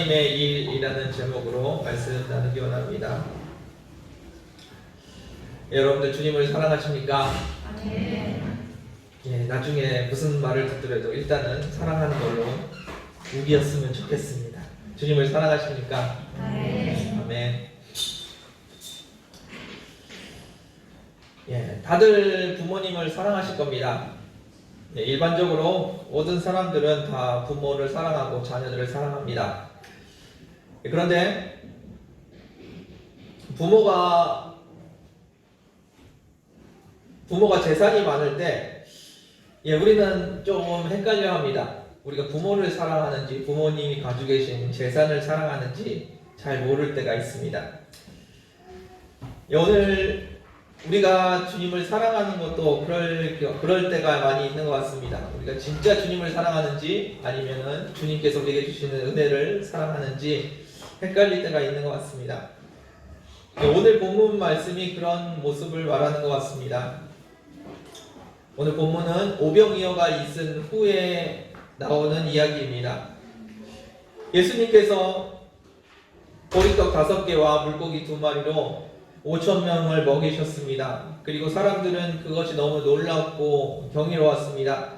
하나님의 일이라는 제목으로 말씀 나누기 원합니다. 여러분들 주님을 사랑하십니까? 예, 나중에 무슨 말을 듣더라도 일단은 사랑하는 걸로 우기였으면 좋겠습니다. 주님을 사랑하십니까? 아멘. 예, 다들 부모님을 사랑하실 겁니다. 예, 일반적으로 모든 사람들은 다 부모를 사랑하고 자녀들을 사랑합니다. 예, 그런데 부모가 재산이 많을 때 우리는 좀 헷갈려 합니다. 우리가 부모를 사랑하는지 부모님이 가지고 계신 재산을 사랑하는지 잘 모를 때가 있습니다. 오늘 우리가 주님을 사랑하는 것도 그럴 때가 많이 있는 것 같습니다. 우리가 진짜 주님을 사랑하는지 아니면은 주님께서 우리에게 주시는 은혜를 사랑하는지 헷갈릴 때가 있는 것 같습니다. 오늘 본문 말씀이 그런 모습을 말하는 것 같습니다. 오늘 본문은 오병이어가 있은 후에 나오는 이야기입니다. 예수님께서 보리떡 5개와 물고기 2마리로 5,000명을 먹이셨습니다. 그리고 사람들은 그것이 너무 놀랍고 경이로웠습니다.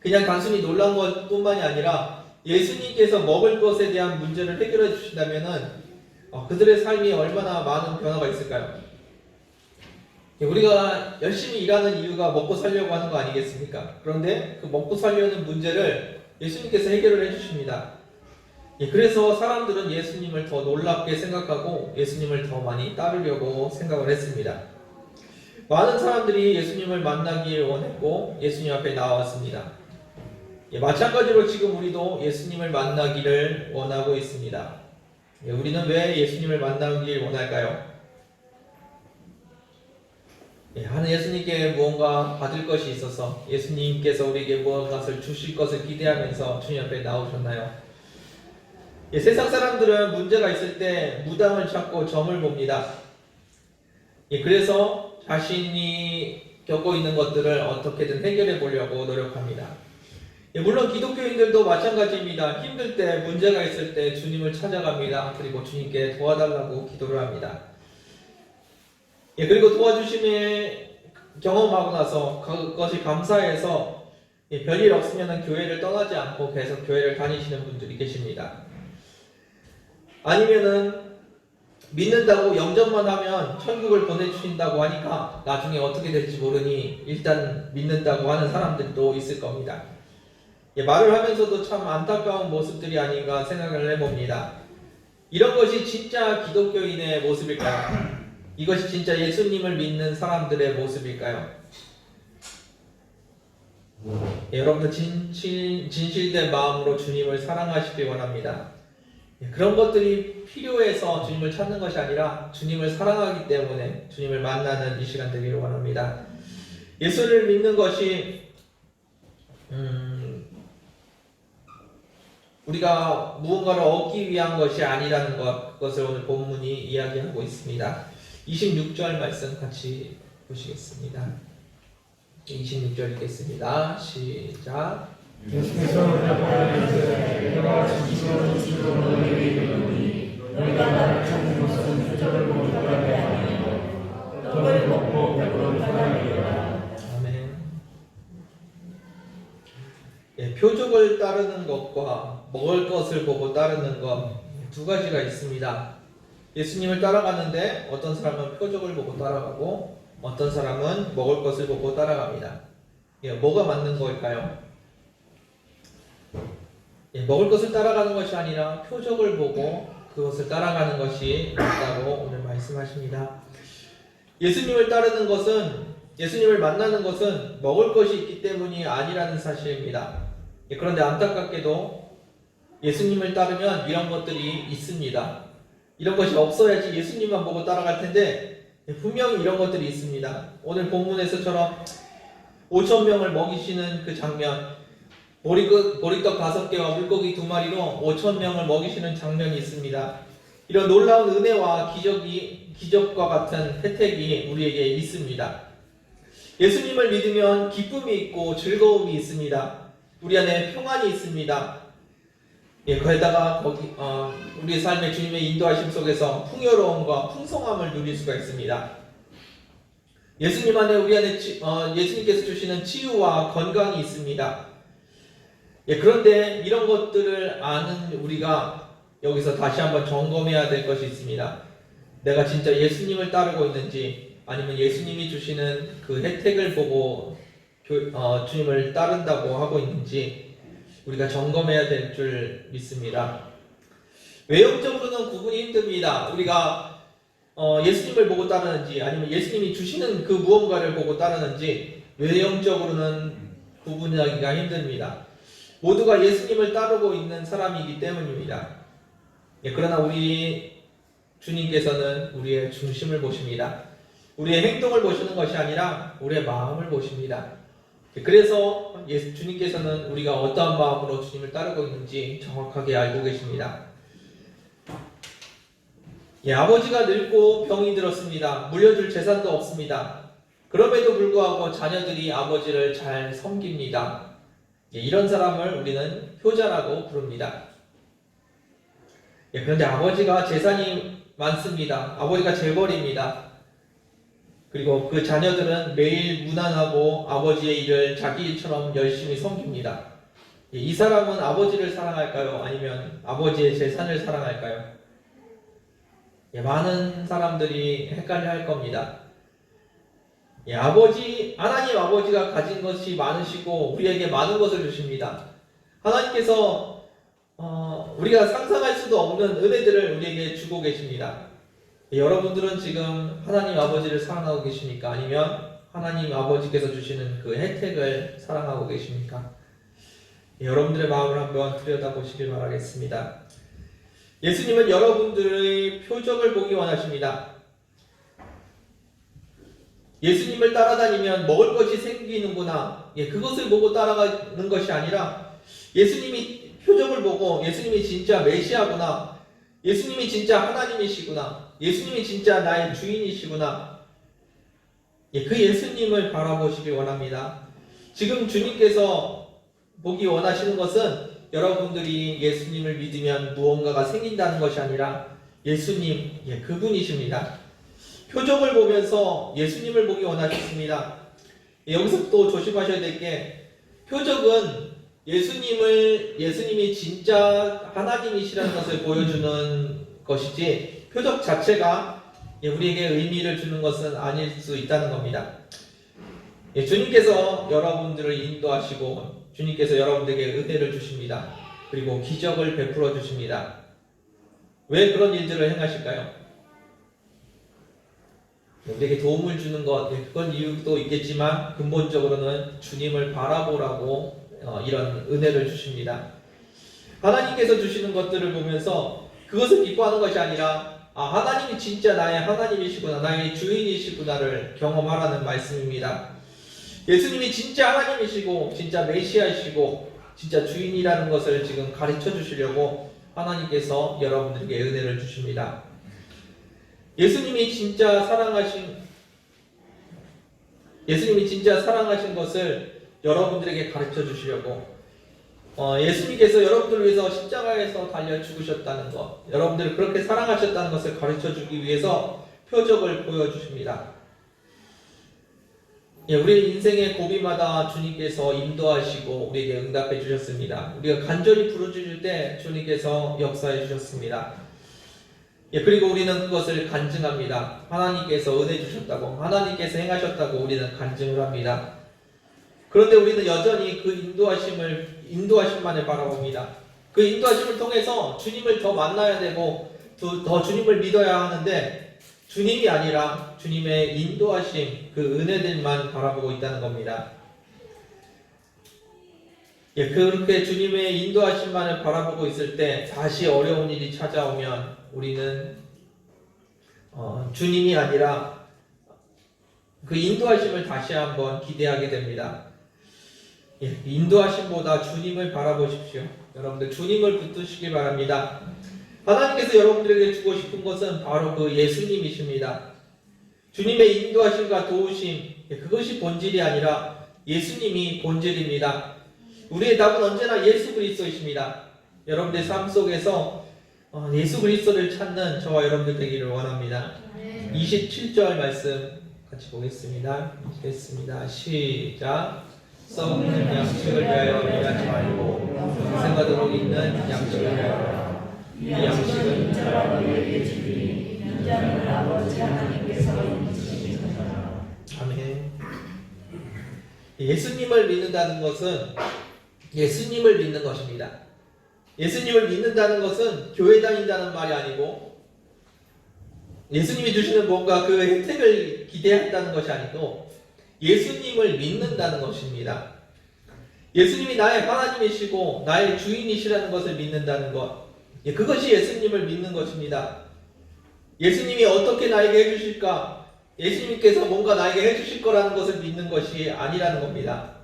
그냥 단순히 놀란 것뿐만이 아니라 예수님께서 먹을 것에 대한 문제를 해결해 주신다면 그들의 삶이 얼마나 많은 변화가 있을까요? 우리가 열심히 일하는 이유가 먹고 살려고 하는 거 아니겠습니까? 그런데 그 먹고 살려는 문제를 예수님께서 해결을 해주십니다. 그래서 사람들은 예수님을 더 놀랍게 생각하고 예수님을 더 많이 따르려고 생각을 했습니다. 많은 사람들이 예수님을 만나길 원했고 예수님 앞에 나왔습니다. 마찬가지로 지금 우리도 예수님을 만나기를 원하고 있습니다. 우리는 왜 예수님을 만나길 원할까요? 하는 예수님께 무언가 받을 것이 있어서 예수님께서 우리에게 무언가를 주실 것을 기대하면서 주님 앞에 나오셨나요? 세상 사람들은 문제가 있을 때 무당을 찾고 점을 봅니다. 그래서 자신이 겪고 있는 것들을 어떻게든 해결해 보려고 노력합니다. 물론 기독교인들도 마찬가지입니다. 힘들 때, 문제가 있을 때 주님을 찾아갑니다. 그리고 주님께 도와달라고 기도를 합니다. 그리고 도와주심을 경험하고 나서 그것이 감사해서 별일 없으면 교회를 떠나지 않고 계속 교회를 다니시는 분들이 계십니다. 아니면은 믿는다고 영접만 하면 천국을 보내주신다고 하니까 나중에 어떻게 될지 모르니 일단 믿는다고 하는 사람들도 있을 겁니다. 말을 하면서도 참 안타까운 모습들이 아닌가 생각을 해봅니다. 이런 것이 진짜 기독교인의 모습일까요? 이것이 진짜 예수님을 믿는 사람들의 모습일까요? 여러분들 진실된 마음으로 주님을 사랑하시길 원합니다. 그런 것들이 필요해서 주님을 찾는 것이 아니라 주님을 사랑하기 때문에 주님을 만나는 이 시간 되기를 원합니다. 예수를 믿는 것이 우리가 무언가를 얻기 위한 것이 아니라는 것을 오늘 본문이 이야기하고 있습니다. 26절 말씀 같이 보시겠습니다. 26절 읽겠습니다. 시작. 예수께서 대답하여 내가 진실로 진실로 너희에게 이르노니 너희가 나를 찾는 것은 표적을 보고 따르는 게 아니요 떡을 먹고 배부른 사람이라. 아멘. 표적을 따르는 것과 먹을 것을 보고 따르는 것 두 가지가 있습니다. 예수님을 따라가는데 어떤 사람은 표적을 보고 따라가고 어떤 사람은 먹을 것을 보고 따라갑니다. 뭐가 맞는 걸까요? 먹을 것을 따라가는 것이 아니라 표적을 보고 그것을 따라가는 것이 맞다고 오늘 말씀하십니다. 예수님을 따르는 것은, 예수님을 만나는 것은 먹을 것이 있기 때문이 아니라는 사실입니다. 그런데 안타깝게도 예수님을 따르면 이런 것들이 있습니다. 이런 것이 없어야지 예수님만 보고 따라갈 텐데 분명히 이런 것들이 있습니다. 오늘 본문에서처럼 5,000명을 먹이시는 그 장면, 보리떡 5개와 물고기 2마리로 5,000명을 먹이시는 장면이 있습니다. 이런 놀라운 은혜와 기적과 같은 혜택이 우리에게 있습니다. 예수님을 믿으면 기쁨이 있고 즐거움이 있습니다. 우리 안에 평안이 있습니다. 거기다가 우리의 삶의 주님의 인도하심 속에서 풍요로움과 풍성함을 누릴 수가 있습니다. 예수님 안에 우리 안에 예수님께서 주시는 치유와 건강이 있습니다. 그런데 이런 것들을 아는 우리가 여기서 다시 한번 점검해야 될 것이 있습니다. 내가 진짜 예수님을 따르고 있는지, 아니면 예수님이 주시는 그 혜택을 보고 주님을 따른다고 하고 있는지 우리가 점검해야 될 줄 믿습니다. 외형적으로는 구분이 힘듭니다. 우리가 예수님을 보고 따르는지, 아니면 예수님이 주시는 그 무언가를 보고 따르는지 외형적으로는 구분하기가 힘듭니다. 모두가 예수님을 따르고 있는 사람이기 때문입니다. 그러나 우리 주님께서는 우리의 중심을 보십니다. 우리의 행동을 보시는 것이 아니라 우리의 마음을 보십니다. 그래서 주님께서는 우리가 어떠한 마음으로 주님을 따르고 있는지 정확하게 알고 계십니다. 아버지가 늙고 병이 들었습니다. 물려줄 재산도 없습니다. 그럼에도 불구하고 자녀들이 아버지를 잘 섬깁니다. 이런 사람을 우리는 효자라고 부릅니다. 그런데 아버지가 재산이 많습니다. 아버지가 재벌입니다. 그리고 그 자녀들은 매일 무난하고 아버지의 일을 자기 일처럼 열심히 섬깁니다. 이 사람은 아버지를 사랑할까요? 아니면 아버지의 재산을 사랑할까요? 많은 사람들이 헷갈려 할 겁니다. 하나님 아버지가 가진 것이 많으시고 우리에게 많은 것을 주십니다. 하나님께서 우리가 상상할 수도 없는 은혜들을 우리에게 주고 계십니다. 여러분들은 지금 하나님 아버지를 사랑하고 계십니까? 아니면 하나님 아버지께서 주시는 그 혜택을 사랑하고 계십니까? 여러분들의 마음을 한번 들여다보시길 바라겠습니다. 예수님은 여러분들의 표적을 보기 원하십니다. 예수님을 따라다니면 먹을 것이 생기는구나, 그것을 보고 따라가는 것이 아니라 예수님이 표적을 보고 예수님이 진짜 메시아구나, 예수님이 진짜 하나님이시구나, 예수님이 진짜 나의 주인이시구나, 그 예수님을 바라보시길 원합니다. 지금 주님께서 보기 원하시는 것은 여러분들이 예수님을 믿으면 무언가가 생긴다는 것이 아니라 예수님, 그분이십니다. 표적을 보면서 예수님을 보기 원하셨습니다. 여기서 또 조심하셔야 될 게, 표적은 예수님이 진짜 하나님이시라는 것을 보여주는 것이지 표적 자체가 우리에게 의미를 주는 것은 아닐 수 있다는 겁니다. 주님께서 여러분들을 인도하시고 주님께서 여러분들에게 은혜를 주십니다. 그리고 기적을 베풀어 주십니다. 왜 그런 일들을 행하실까요? 우리에게 도움을 주는 것, 그건 이유도 있겠지만 근본적으로는 주님을 바라보라고 이런 은혜를 주십니다. 하나님께서 주시는 것들을 보면서 그것을 기뻐하는 것이 아니라 하나님이 진짜 나의 하나님이시구나, 나의 주인이시구나를 경험하라는 말씀입니다. 예수님이 진짜 하나님이시고 진짜 메시아이시고 진짜 주인이라는 것을 지금 가르쳐 주시려고 하나님께서 여러분들에게 은혜를 주십니다. 예수님이 진짜 사랑하신 것을 여러분들에게 가르쳐 주시려고 예수님께서 여러분들을 위해서 십자가에서 달려 죽으셨다는 것, 여러분들을 그렇게 사랑하셨다는 것을 가르쳐 주기 위해서 표적을 보여주십니다. 우리 인생의 고비마다 주님께서 인도하시고 우리에게 응답해 주셨습니다. 우리가 간절히 부르짖을 때 주님께서 역사해 주셨습니다. 그리고 우리는 그것을 간증합니다. 하나님께서 은혜 주셨다고, 하나님께서 행하셨다고 우리는 간증을 합니다. 그런데 우리는 여전히 그 인도하심만을 바라봅니다. 그 인도하심을 통해서 주님을 더 만나야 되고 더 주님을 믿어야 하는데 주님이 아니라 주님의 인도하심, 그 은혜들만 바라보고 있다는 겁니다. 그렇게 주님의 인도하심만을 바라보고 있을 때 다시 어려운 일이 찾아오면 우리는 주님이 아니라 그 인도하심을 다시 한번 기대하게 됩니다. 인도하심보다 주님을 바라보십시오. 여러분들 주님을 붙드시기 바랍니다. 하나님께서 여러분들에게 주고 싶은 것은 바로 그 예수님이십니다. 주님의 인도하심과 도우심, 그것이 본질이 아니라 예수님이 본질입니다. 우리의 답은 언제나 예수 그리스도이십니다. 여러분들의 삶 속에서 예수 그리스도를 찾는 저와 여러분들 되기를 원합니다. 27절 말씀 같이 보겠습니다. 읽겠습니다. 시작. 썩는 양식을 위하여 일하지 말고 영생하도록 있는 양식을 위하여. 이 양식은 인자가 너희에게 주리니 인자는 아버지 하나님께서 인치시느니라. 아멘. 예수님을 믿는다는 것은 예수님을 믿는 것입니다. 예수님을 믿는다는 것은 교회 다닌다는 말이 아니고 예수님이 주시는 뭔가 그 혜택을 기대한다는 것이 아니고 예수님을 믿는다는 것입니다. 예수님이 나의 하나님이시고 나의 주인이시라는 것을 믿는다는 것, 그것이 예수님을 믿는 것입니다. 예수님이 어떻게 나에게 해주실까? 예수님께서 뭔가 나에게 해주실 거라는 것을 믿는 것이 아니라는 겁니다.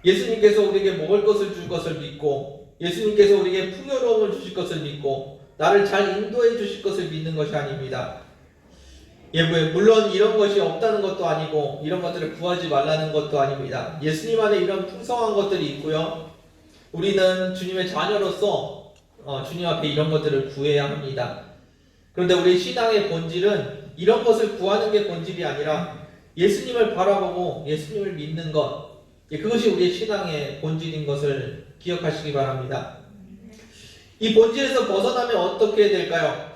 예수님께서 우리에게 먹을 것을 줄 것을 믿고 예수님께서 우리에게 풍요로움을 주실 것을 믿고 나를 잘 인도해 주실 것을 믿는 것이 아닙니다. 물론 이런 것이 없다는 것도 아니고 이런 것들을 구하지 말라는 것도 아닙니다. 예수님 안에 이런 풍성한 것들이 있고요. 우리는 주님의 자녀로서 주님 앞에 이런 것들을 구해야 합니다. 그런데 우리 신앙의 본질은 이런 것을 구하는 게 본질이 아니라 예수님을 바라보고 예수님을 믿는 것, 그것이 우리의 신앙의 본질인 것을 기억하시기 바랍니다. 이 본질에서 벗어나면 어떻게 될까요?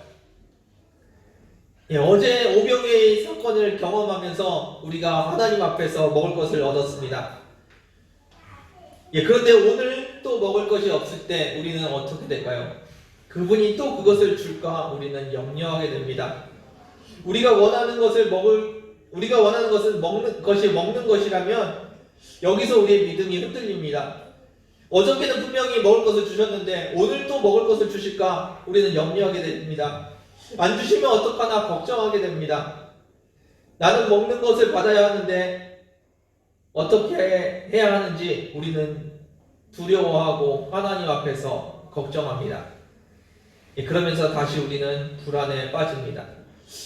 어제 오병이의 사건을 경험하면서 우리가 하나님 앞에서 먹을 것을 얻었습니다. 그런데 오늘 또 먹을 것이 없을 때 우리는 어떻게 될까요? 그분이 또 그것을 줄까 우리는 염려하게 됩니다. 우리가 원하는 것은 먹는 것이라면 여기서 우리의 믿음이 흔들립니다. 어저께는 분명히 먹을 것을 주셨는데 오늘 또 먹을 것을 주실까 우리는 염려하게 됩니다. 안 주시면 어떡하나 걱정하게 됩니다. 나는 먹는 것을 받아야 하는데 어떻게 해야 하는지 우리는 두려워하고 하나님 앞에서 걱정합니다. 그러면서 다시 우리는 불안에 빠집니다.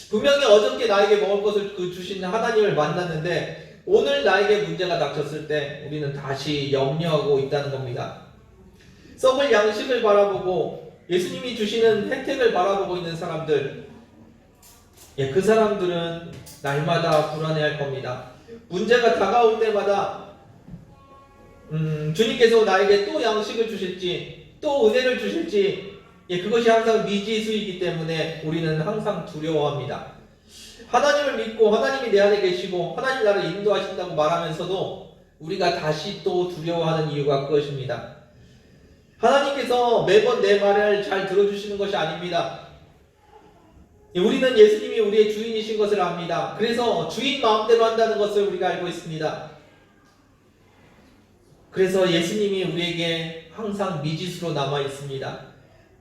분명히 어저께 나에게 먹을 것을 주신 하나님을 만났는데 오늘 나에게 문제가 닥쳤을 때 우리는 다시 염려하고 있다는 겁니다. 썩을 양식을 바라보고 예수님이 주시는 혜택을 바라보고 있는 사람들, 그 사람들은 날마다 불안해할 겁니다. 문제가 다가올 때마다 주님께서 나에게 또 양식을 주실지 또 은혜를 주실지 그것이 항상 미지수이기 때문에 우리는 항상 두려워합니다. 하나님을 믿고 하나님이 내 안에 계시고 하나님 나를 인도하신다고 말하면서도 우리가 다시 또 두려워하는 이유가 그것입니다. 하나님께서 매번 내 말을 잘 들어주시는 것이 아닙니다. 우리는 예수님이 우리의 주인이신 것을 압니다. 그래서 주인 마음대로 한다는 것을 우리가 알고 있습니다. 그래서 예수님이 우리에게 항상 미지수로 남아 있습니다.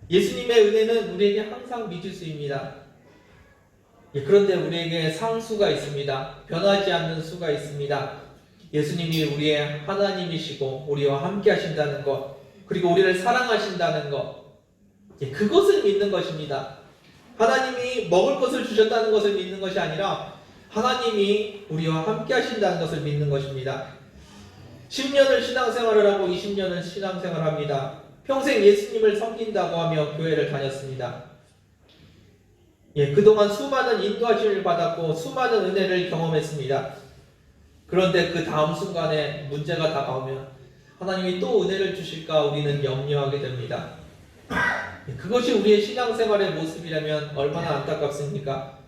예수님의 은혜는 우리에게 항상 미지수입니다. 그런데 우리에게 상수가 있습니다. 변하지 않는 수가 있습니다. 예수님이 우리의 하나님이시고 우리와 함께 하신다는 것, 그리고 우리를 사랑하신다는 것, 그것을 믿는 것입니다. 하나님이 먹을 것을 주셨다는 것을 믿는 것이 아니라 하나님이 우리와 함께 하신다는 것을 믿는 것입니다. 10년을 신앙생활을 하고 20년을 신앙생활을 합니다. 평생 예수님을 섬긴다고 하며 교회를 다녔습니다. 그동안 수많은 인도하심을 받았고 수많은 은혜를 경험했습니다. 그런데 그 다음 순간에 문제가 다가오면 하나님이 또 은혜를 주실까 우리는 염려하게 됩니다. 그것이 우리의 신앙생활의 모습이라면 얼마나 안타깝습니까?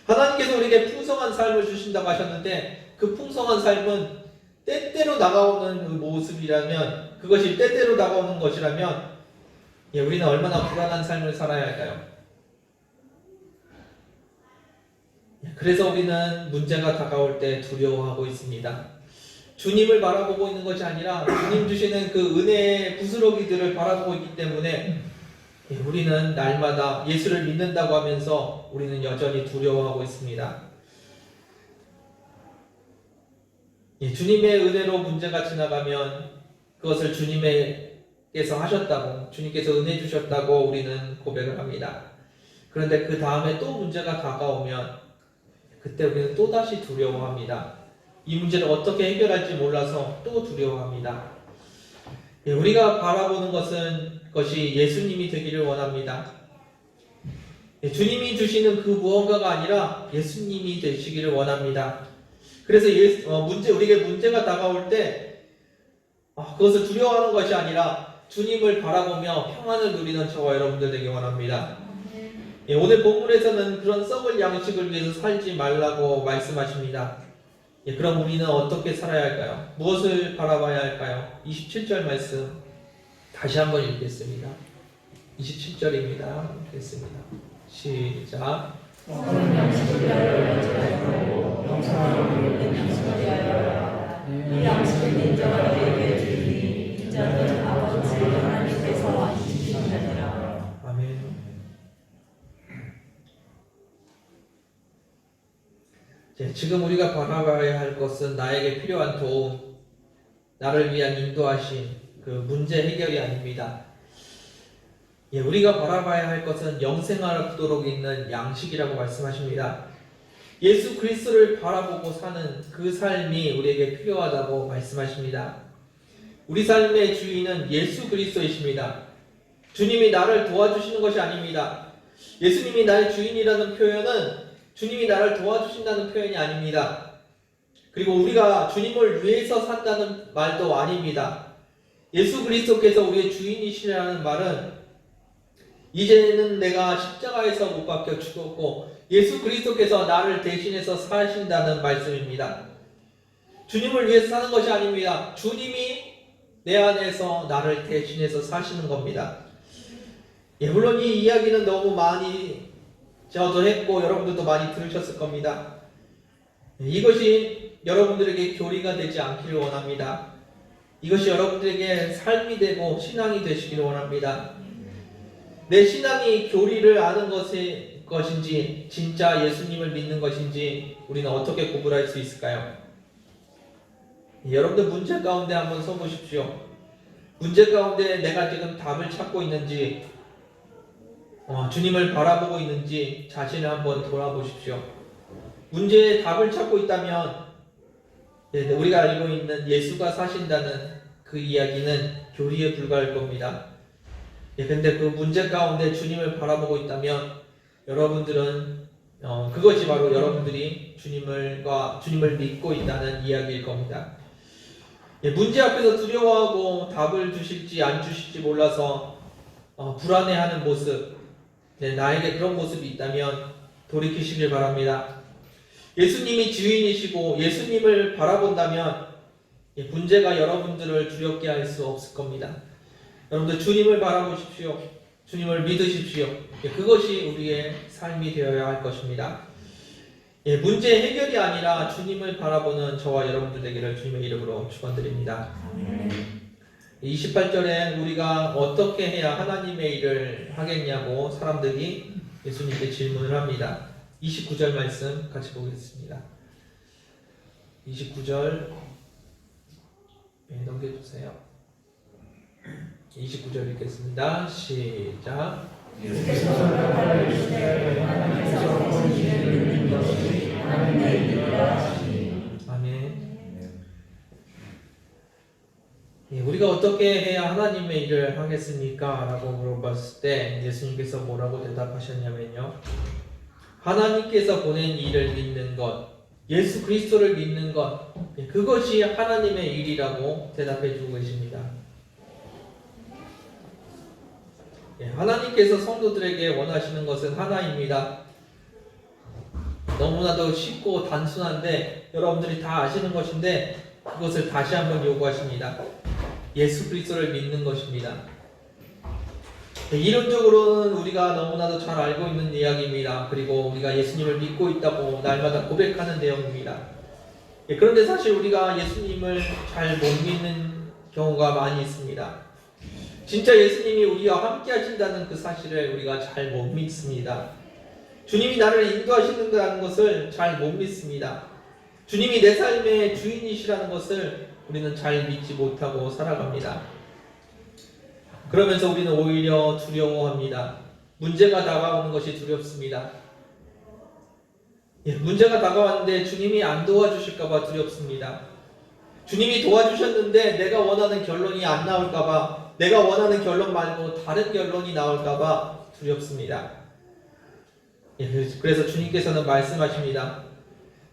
하나님께서 우리에게 풍성한 삶을 주신다고 하셨는데 그 풍성한 삶은 때때로 다가오는 그 모습이라면, 그것이 때때로 다가오는 것이라면 우리는 얼마나 불안한 삶을 살아야 할까요? 그래서 우리는 문제가 다가올 때 두려워하고 있습니다. 주님을 바라보고 있는 것이 아니라 주님 주시는 그 은혜의 부스러기들을 바라보고 있기 때문에 우리는 날마다 예수를 믿는다고 하면서 우리는 여전히 두려워하고 있습니다. 주님의 은혜로 문제가 지나가면 그것을 주님께서 하셨다고, 주님께서 은혜 주셨다고 우리는 고백을 합니다. 그런데 그 다음에 또 문제가 다가오면 그때 우리는 또다시 두려워합니다. 이 문제를 어떻게 해결할지 몰라서 또 두려워합니다. 우리가 바라보는 것이 예수님이 되기를 원합니다. 주님이 주시는 그 무언가가 아니라 예수님이 되시기를 원합니다. 그래서 우리에게 문제가 다가올 때 그것을 두려워하는 것이 아니라 주님을 바라보며 평안을 누리는 저와 여러분들 되기 원합니다. 오늘 본문에서는 그런 썩을 양식을 위해서 살지 말라고 말씀하십니다. 그럼 우리는 어떻게 살아야 할까요? 무엇을 바라봐야 할까요? 27절 말씀 다시 한번 읽겠습니다. 27절입니다. 읽겠습니다. 시작. 썩은 양식을 위하여 연장하고 영생하는 양식을 위하여 이 양식은 인자가 너에게 주리니 인자는 아버지 하나님께서 주시느니라. 아멘. 지금 우리가 바라봐야 할 것은 나에게 필요한 도움, 나를 위한 인도하심, 그 문제 해결이 아닙니다. 우리가 바라봐야 할 것은 영생하도록 있는 양식이라고 말씀하십니다. 예수 그리스도를 바라보고 사는 그 삶이 우리에게 필요하다고 말씀하십니다. 우리 삶의 주인은 예수 그리스도이십니다. 주님이 나를 도와주시는 것이 아닙니다. 예수님이 나의 주인이라는 표현은 주님이 나를 도와주신다는 표현이 아닙니다. 그리고 우리가 주님을 위해서 산다는 말도 아닙니다. 예수 그리스도께서 우리의 주인이시라는 말은 이제는 내가 십자가에서 못 박혀 죽었고 예수 그리스도께서 나를 대신해서 사신다는 말씀입니다. 주님을 위해서 사는 것이 아닙니다. 주님이 내 안에서 나를 대신해서 사시는 겁니다. 물론 이 이야기는 너무 많이 저도 했고 여러분들도 많이 들으셨을 겁니다. 이것이 여러분들에게 교리가 되지 않기를 원합니다. 이것이 여러분들에게 삶이 되고 신앙이 되시기를 원합니다. 내 신앙이 교리를 아는 것인지 진짜 예수님을 믿는 것인지 우리는 어떻게 구분할 수 있을까요? 여러분들 문제 가운데 한번 서보십시오. 문제 가운데 내가 지금 답을 찾고 있는지 주님을 바라보고 있는지 자신을 한번 돌아보십시오. 문제에 답을 찾고 있다면 우리가 알고 있는 예수가 사신다는 그 이야기는 교리에 불과할 겁니다. 근데 그 문제 가운데 주님을 바라보고 있다면 여러분들은 그것이 바로 여러분들이 주님을 믿고 있다는 이야기일 겁니다. 문제 앞에서 두려워하고 답을 주실지 안 주실지 몰라서 불안해하는 모습, 나에게 그런 모습이 있다면 돌이키시길 바랍니다. 예수님이 주인이시고 예수님을 바라본다면 문제가 여러분들을 두렵게 할 수 없을 겁니다. 여러분들 주님을 바라보십시오. 주님을 믿으십시오. 그것이 우리의 삶이 되어야 할 것입니다. 문제 해결이 아니라 주님을 바라보는 저와 여러분들 되기를 주님의 이름으로 축원드립니다. 28절에 우리가 어떻게 해야 하나님의 일을 하겠냐고 사람들이 예수님께 질문을 합니다. 29절 말씀 같이 보겠습니다. 29절 넘겨주세요. 29절 읽겠습니다. 시작. 예수께서 나를 주시되 하나님께서 보시는 믿는 것이 하나님의 일이라 하시니. 아멘. 우리가 어떻게 해야 하나님의 일을 하겠습니까? 라고 물어봤을 때 예수님께서 뭐라고 대답하셨냐면요, 하나님께서 보낸 일을 믿는 것, 예수 그리스도를 믿는 것, 그것이 하나님의 일이라고 대답해 주고 계십니다. 하나님께서 성도들에게 원하시는 것은 하나입니다. 너무나도 쉽고 단순한데 여러분들이 다 아시는 것인데 그것을 다시 한번 요구하십니다. 예수 그리스도를 믿는 것입니다. 이론적으로는 우리가 너무나도 잘 알고 있는 이야기입니다. 그리고 우리가 예수님을 믿고 있다고 날마다 고백하는 내용입니다. 그런데 사실 우리가 예수님을 잘 못 믿는 경우가 많이 있습니다. 진짜 예수님이 우리와 함께 하신다는 그 사실을 우리가 잘 못 믿습니다. 주님이 나를 인도하시는다는 것을 잘 못 믿습니다. 주님이 내 삶의 주인이시라는 것을 우리는 잘 믿지 못하고 살아갑니다. 그러면서 우리는 오히려 두려워합니다. 문제가 다가오는 것이 두렵습니다. 문제가 다가왔는데 주님이 안 도와주실까봐 두렵습니다. 주님이 도와주셨는데 내가 원하는 결론이 안 나올까봐, 내가 원하는 결론 말고 다른 결론이 나올까봐 두렵습니다. 그래서 주님께서는 말씀하십니다.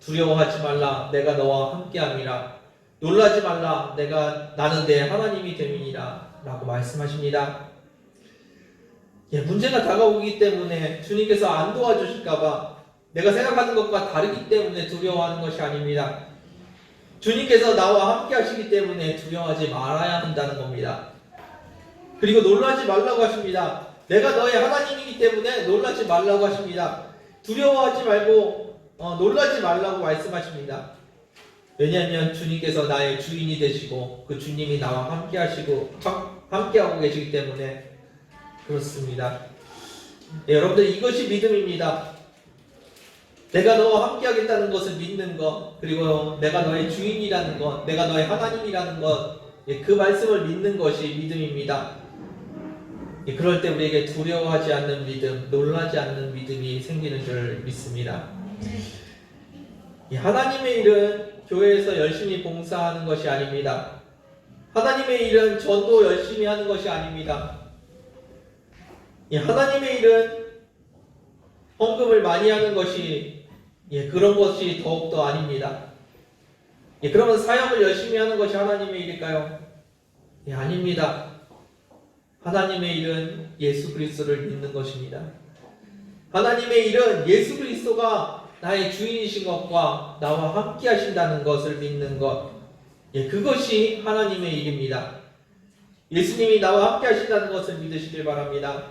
두려워하지 말라, 내가 너와 함께함이라. 놀라지 말라, 나는 내 하나님이 됨이니라 라고 말씀하십니다. 문제가 다가오기 때문에 주님께서 안 도와주실까봐, 내가 생각하는 것과 다르기 때문에 두려워하는 것이 아닙니다. 주님께서 나와 함께 하시기 때문에 두려워하지 말아야 한다는 겁니다. 그리고 놀라지 말라고 하십니다. 내가 너의 하나님이기 때문에 놀라지 말라고 하십니다. 두려워하지 말고 놀라지 말라고 말씀하십니다. 왜냐하면 주님께서 나의 주인이 되시고 그 주님이 나와 함께 하고 계시기 때문에 그렇습니다. 여러분들, 이것이 믿음입니다. 내가 너와 함께 하겠다는 것을 믿는 것, 그리고 내가 너의 주인이라는 것, 내가 너의 하나님이라는 것, 그 말씀을 믿는 것이 믿음입니다. 그럴 때 우리에게 두려워하지 않는 믿음, 놀라지 않는 믿음이 생기는 줄 믿습니다. 하나님의 일은 교회에서 열심히 봉사하는 것이 아닙니다. 하나님의 일은 전도 열심히 하는 것이 아닙니다. 하나님의 일은 헌금을 많이 하는 것이, 그런 것이 더욱더 아닙니다. 그러면 사역을 열심히 하는 것이 하나님의 일일까요? 아닙니다. 하나님의 일은 예수 그리스도를 믿는 것입니다. 하나님의 일은 예수 그리스도가 나의 주인이신 것과 나와 함께 하신다는 것을 믿는 것, 그것이 하나님의 일입니다. 예수님이 나와 함께 하신다는 것을 믿으시길 바랍니다.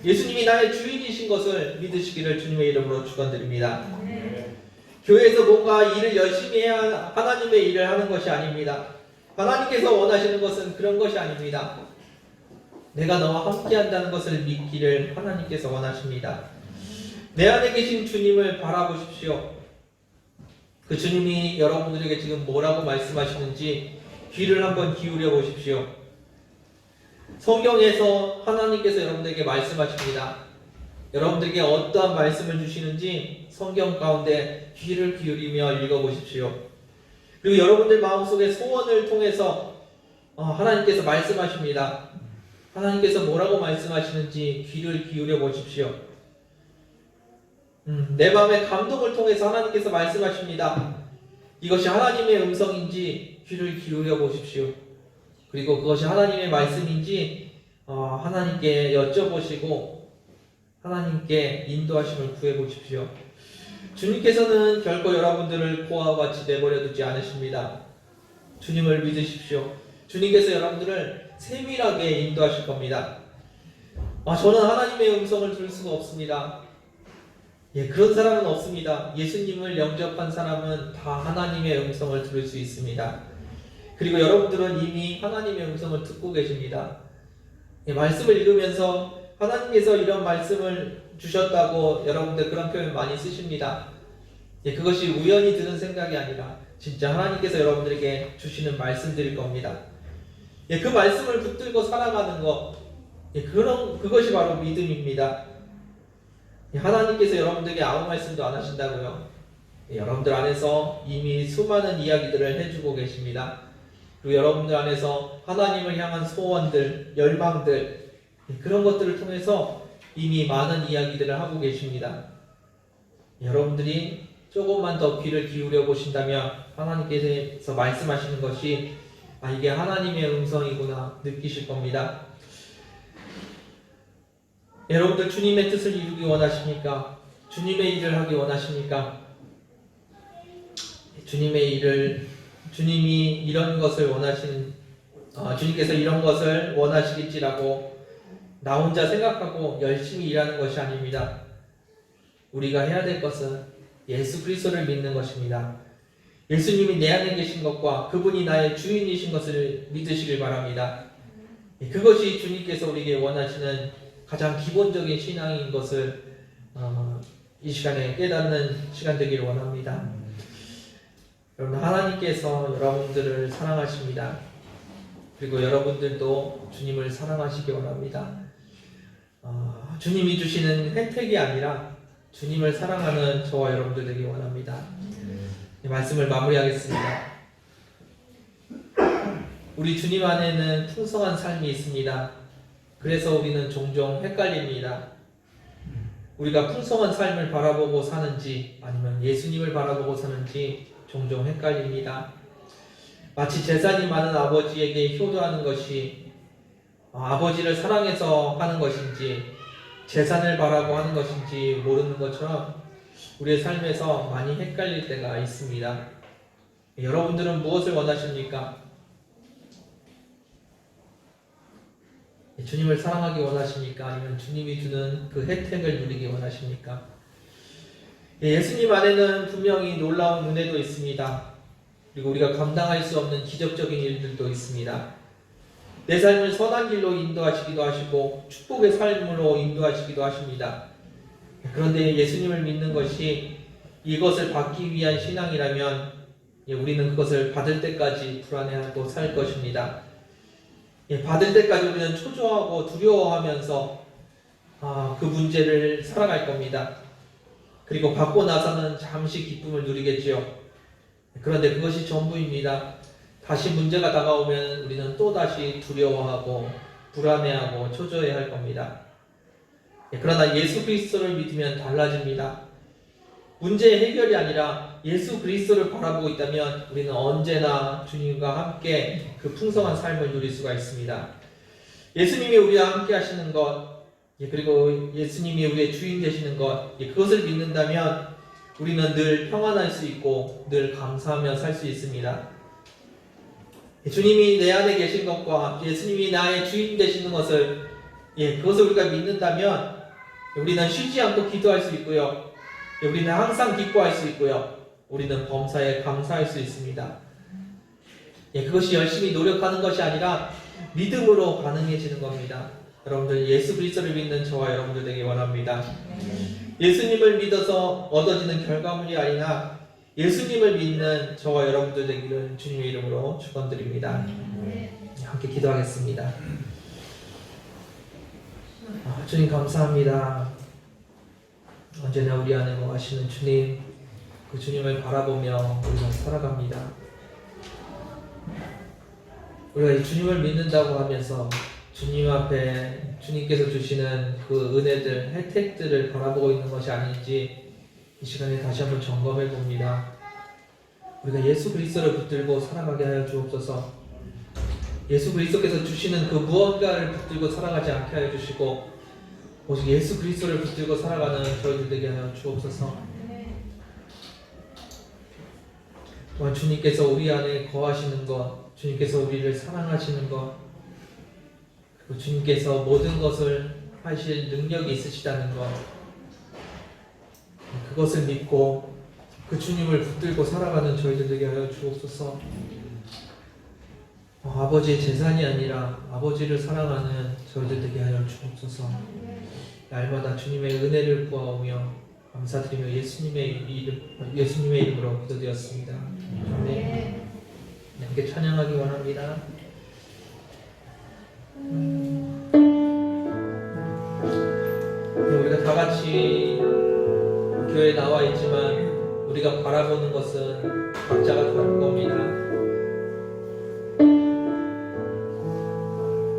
예수님이 나의 주인이신 것을 믿으시기를 주님의 이름으로 축원드립니다. 교회에서 뭔가 일을 열심히 해야 하나님의 일을 하는 것이 아닙니다. 하나님께서 원하시는 것은 그런 것이 아닙니다. 내가 너와 함께 한다는 것을 믿기를 하나님께서 원하십니다. 내 안에 계신 주님을 바라보십시오. 그 주님이 여러분들에게 지금 뭐라고 말씀하시는지 귀를 한번 기울여 보십시오. 성경에서 하나님께서 여러분들에게 말씀하십니다. 여러분들에게 어떠한 말씀을 주시는지 성경 가운데 귀를 기울이며 읽어보십시오. 그리고 여러분들 마음속에 소원을 통해서 하나님께서 말씀하십니다. 하나님께서 뭐라고 말씀하시는지 귀를 기울여 보십시오. 내 마음의 감동을 통해서 하나님께서 말씀하십니다. 이것이 하나님의 음성인지 귀를 기울여 보십시오. 그리고 그것이 하나님의 말씀인지 하나님께 여쭤보시고 하나님께 인도하심을 구해보십시오. 주님께서는 결코 여러분들을 고아와 같이 내버려 두지 않으십니다. 주님을 믿으십시오. 주님께서 여러분들을 세밀하게 인도하실 겁니다. 저는 하나님의 음성을 들을 수가 없습니다. 그런 사람은 없습니다. 예수님을 영접한 사람은 다 하나님의 음성을 들을 수 있습니다. 그리고 여러분들은 이미 하나님의 음성을 듣고 계십니다. 말씀을 읽으면서 하나님께서 이런 말씀을 주셨다고 여러분들 그런 표현 많이 쓰십니다. 그것이 우연히 드는 생각이 아니라 진짜 하나님께서 여러분들에게 주시는 말씀들일 겁니다. 그 말씀을 붙들고 살아가는 것, 그것이 바로 믿음입니다. 하나님께서 여러분들에게 아무 말씀도 안 하신다고요? 여러분들 안에서 이미 수많은 이야기들을 해주고 계십니다. 그리고 여러분들 안에서 하나님을 향한 소원들, 열방들, 그런 것들을 통해서 이미 많은 이야기들을 하고 계십니다. 여러분들이 조금만 더 귀를 기울여 보신다면 하나님께서 말씀하시는 것이 이게 하나님의 음성이구나 느끼실 겁니다. 여러분들 주님의 뜻을 이루기 원하십니까? 주님의 일을 하기 원하십니까? 주님이 이런 것을 주님께서 이런 것을 원하시겠지라고 나 혼자 생각하고 열심히 일하는 것이 아닙니다. 우리가 해야 될 것은 예수 그리스도를 믿는 것입니다. 예수님이 내 안에 계신 것과 그분이 나의 주인이신 것을 믿으시길 바랍니다. 그것이 주님께서 우리에게 원하시는 가장 기본적인 신앙인 것을 이 시간에 깨닫는 시간 되기를 원합니다. 여러분, 하나님께서 여러분들을 사랑하십니다. 그리고 여러분들도 주님을 사랑하시기 원합니다. 주님이 주시는 혜택이 아니라 주님을 사랑하는 저와 여러분들 되기 원합니다. 이 말씀을 마무리하겠습니다. 우리 주님 안에는 풍성한 삶이 있습니다. 그래서 우리는 종종 헷갈립니다. 우리가 풍성한 삶을 바라보고 사는지 아니면 예수님을 바라보고 사는지 종종 헷갈립니다. 마치 재산이 많은 아버지에게 효도하는 것이 아버지를 사랑해서 하는 것인지 재산을 바라고 하는 것인지 모르는 것처럼 우리의 삶에서 많이 헷갈릴 때가 있습니다. 여러분들은 무엇을 원하십니까? 주님을 사랑하기 원하십니까? 아니면 주님이 주는 그 혜택을 누리기 원하십니까? 예수님 안에는 분명히 놀라운 은혜도 있습니다. 그리고 우리가 감당할 수 없는 기적적인 일들도 있습니다. 내 삶을 선한 길로 인도하시기도 하시고 축복의 삶으로 인도하시기도 하십니다. 그런데 예수님을 믿는 것이 이것을 받기 위한 신앙이라면 우리는 그것을 받을 때까지 불안해하고 살 것입니다. 받을 때까지 우리는 초조하고 두려워하면서 그 문제를 살아갈 겁니다. 그리고 받고 나서는 잠시 기쁨을 누리겠지요. 그런데 그것이 전부입니다. 다시 문제가 다가오면 우리는 또다시 두려워하고 불안해하고 초조해야 할 겁니다. 그러나 예수 그리스도를 믿으면 달라집니다. 문제의 해결이 아니라 예수 그리스도를 바라보고 있다면 우리는 언제나 주님과 함께 그 풍성한 삶을 누릴 수가 있습니다. 예수님이 우리와 함께 하시는 것, 그리고 예수님이 우리의 주인 되시는 것, 그것을 믿는다면 우리는 늘 평안할 수 있고 늘 감사하며 살 수 있습니다. 주님이 내 안에 계신 것과 예수님이 나의 주인 되시는 것을 그것을 우리가 믿는다면 우리는 쉬지 않고 기도할 수 있고요. 우리는 항상 기뻐할 수 있고요. 우리는 범사에 감사할 수 있습니다. 그것이 열심히 노력하는 것이 아니라 믿음으로 가능해지는 겁니다. 여러분들 예수 그리스도를 믿는 저와 여러분들 되기 원합니다. 예수님을 믿어서 얻어지는 결과물이 아니라 예수님을 믿는 저와 여러분들 되기를 주님의 이름으로 축원드립니다. 함께 기도하겠습니다. 주님 감사합니다. 언제나 우리 안에 거하시는 주님, 그 주님을 바라보며 우리가 살아갑니다. 우리가 이 주님을 믿는다고 하면서 주님 앞에 주님께서 주시는 그 은혜들, 혜택들을 바라보고 있는 것이 아닌지 이 시간에 다시 한번 점검해 봅니다. 우리가 예수 그리스도를 붙들고 살아가게 하여 주옵소서. 예수 그리스도께서 주시는 그 무언가를 붙들고 살아가지 않게 하여 주시고 오직 예수 그리스도를 붙들고 살아가는 저희들 되게 하여 주옵소서. 또한 주님께서 우리 안에 거하시는 것, 주님께서 우리를 사랑하시는 것, 그리고 주님께서 모든 것을 하실 능력이 있으시다는 것, 그것을 믿고 그 주님을 붙들고 살아가는 저희들 되게 하여 주옵소서. 아버지의 재산이 아니라 아버지를 사랑하는 저희들 되게 하여 주옵소서. 날마다 주님의 은혜를 구하오며 감사드리며 예수님의 이름으로 기도드렸습니다. 아멘. 함께 찬양하기 원합니다. 우리가 다 같이 교회에 나와 있지만 우리가 바라보는 것은 각자가 다른 겁니다.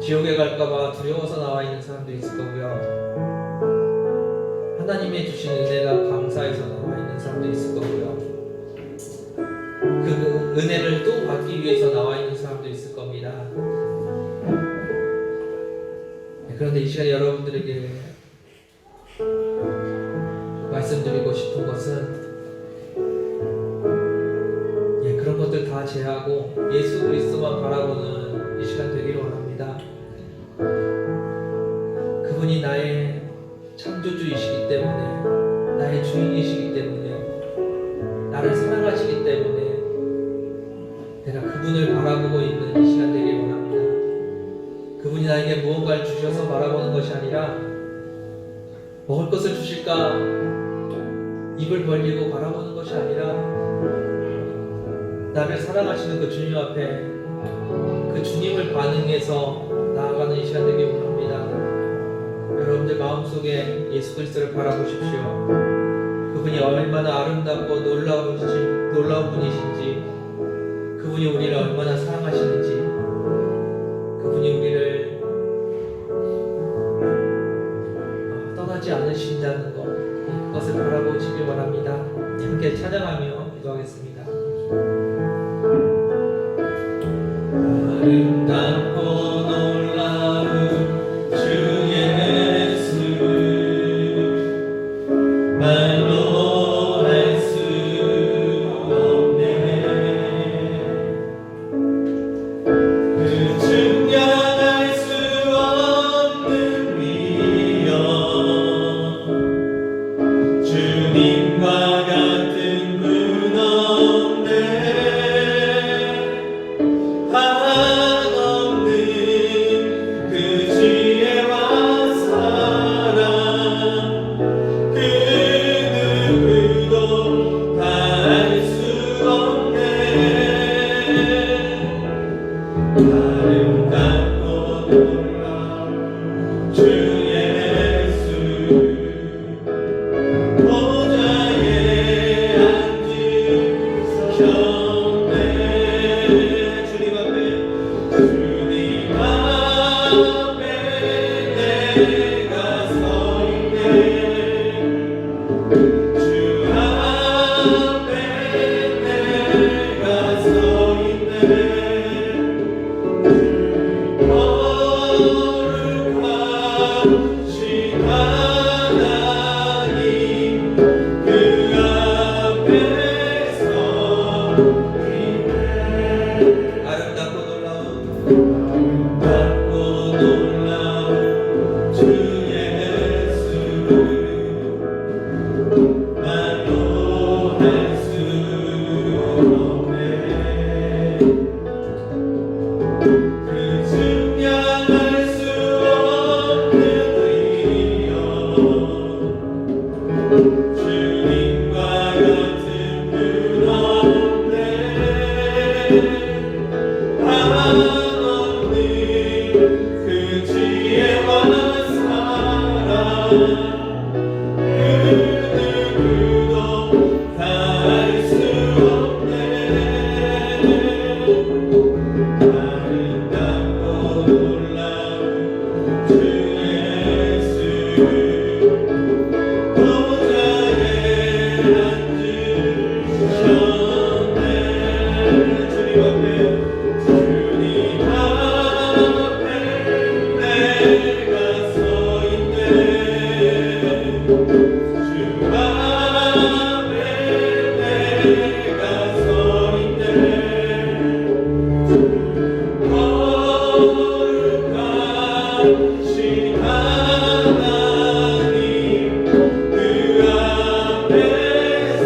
지옥에 갈까봐 두려워서 나와 있는 사람도 있을 거고요. 하나님의 주신 은혜가 감사해서 나와 있는 사람도 있을 거고요. 그 은혜를 또 받기 위해서 나와 있는 사람도 있을 겁니다. 그런데 이 시간에 여러분들에게 말씀드리고 싶은 것은 그런 것들 다 제하고 예수 그리스도만 바라보는 이 시간 되기를 원합니다. 그분이 나의 창조주이시기 때문에, 나의 주인이시기 때문에, 나를 사랑하시기 때문에 내가 그분을 바라보고 있는 이 시간 되기를 원합니다. 그분이 나에게 무언가를 주셔서 바라보는 것이 아니라 먹을 것을 주실까 입을 벌리고 바라보는 것이 아니라 나를 사랑하시는 그 주님 앞에 그 주님을 반응해서 나아가는 이 시간 되기를 원합니다. 여러분들 마음속에 예수 그리스도를 바라보십시오. 그분이 얼마나 아름답고 놀라운 분이신지, 그분이 우리를 얼마나 사랑하시는지 그분이 우리를 떠나지 않으신다는 것, 그것을 바라보시기 바랍니다. 함께 찬양하며 기도하겠습니다. 아름답고 놀라운 주 예수, 말로 할 수 없네. 그 증량할 수 없는 위엄, 주님과 같은 분 없네. 한없는 그 지혜와 사랑, 그 누구도 다 알 수 없네. 아름답고 놀라운 주 예수, 보좌에 앉으셨네. 주님 앞에 내가 서 있네. 주 앞에 내가 서 있네. 거룩하신 하나님, 그 앞에 서 있네. 아름답고 놀라운 주 예수, 말로 할 수 없네. 그 증량할 수 없는 위엄, 주님과 같은 분 없네. 한없는 그 지혜와 사랑, 그 누구도 다 알 수 없네. 아름답고 놀라운 주 예수, 보좌에 앉으셨네. 주님 앞에 내가 서 있네. 주 앞에 내가 서 있네. 거룩하신 하나님, 그 앞에 서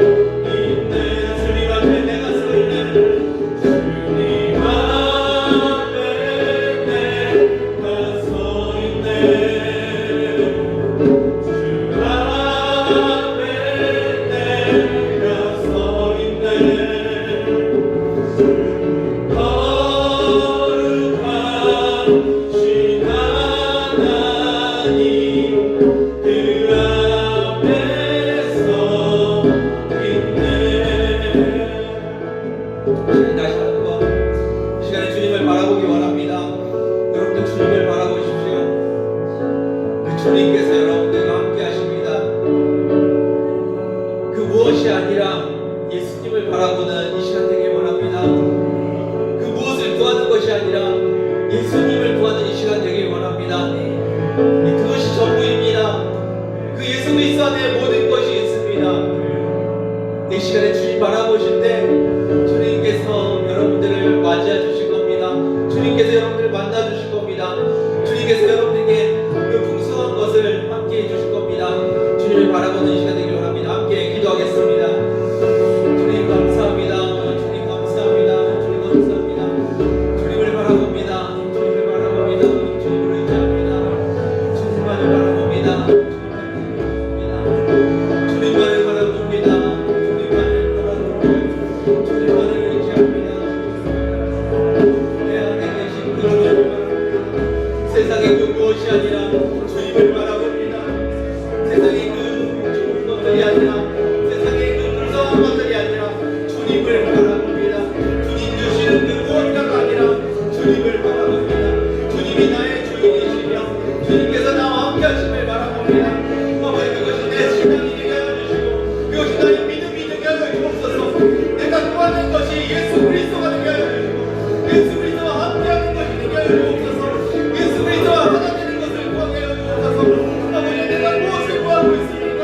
있네. 주님 앞에 내가 서 있네. 주님 앞에 내가 서 있네. 주 앞에 내가 서 있네. 거룩하신 하나님, 그 앞에 서 있네. 다시 한번 이 시간에 주님을 바라보기 원합니다. 여러분들 주님을 바라보십시오. 그 주님께서 여러분들과 함께 하십니다. 그 무엇이 아니라 예수님을 바라보는 이 시간 되길 원합니다. 그 무엇을 구하는 것이 아니라 예수님을 구하는 이 시간 되길 원합니다. 그것이 전부입니다. 그 예수 그리스도 안에 모든 것이 있습니다. 이 시간에 주님 바라보실 때 주님께서 여러분들을 맞이해 주실 겁니다. 주님께서 여러분들을 만나 주실 겁니다. 주님께서 여러분들에게 그 풍성한 것을 함께 해 주실 겁니다. 주님을 바라보는 이 시간 되길 원합니다. 함께 기도하겠습니다. 주님 감사합니다. 주님 감사합니다. 주님 감사합니다. 주님을 바라봅니다. 주님을 바라봅니다. 주님을 의지합니다. 주님만을 바라봅니다. 주님만을 바라봅니다. 주님만을 의지합니다. 내 안에 계신 그 주님을 바라봅니다. 세상의 그 무엇이 아니라 주님을 바라봅니다. 세상의 그 좋은 것들이 아니라 세상의 나의 믿음이 되게 하여 주옵소서. 내가 구하는 것이 예수 그리스도가 되게 하여 주시고 예수 그리스도와 함께하는 것이 되게 하여 주옵소서. 예수 그리스도와 하나 되는 것을 구하게 하여 주옵소서. 아버지 내가 무엇을 구하고 있습니까?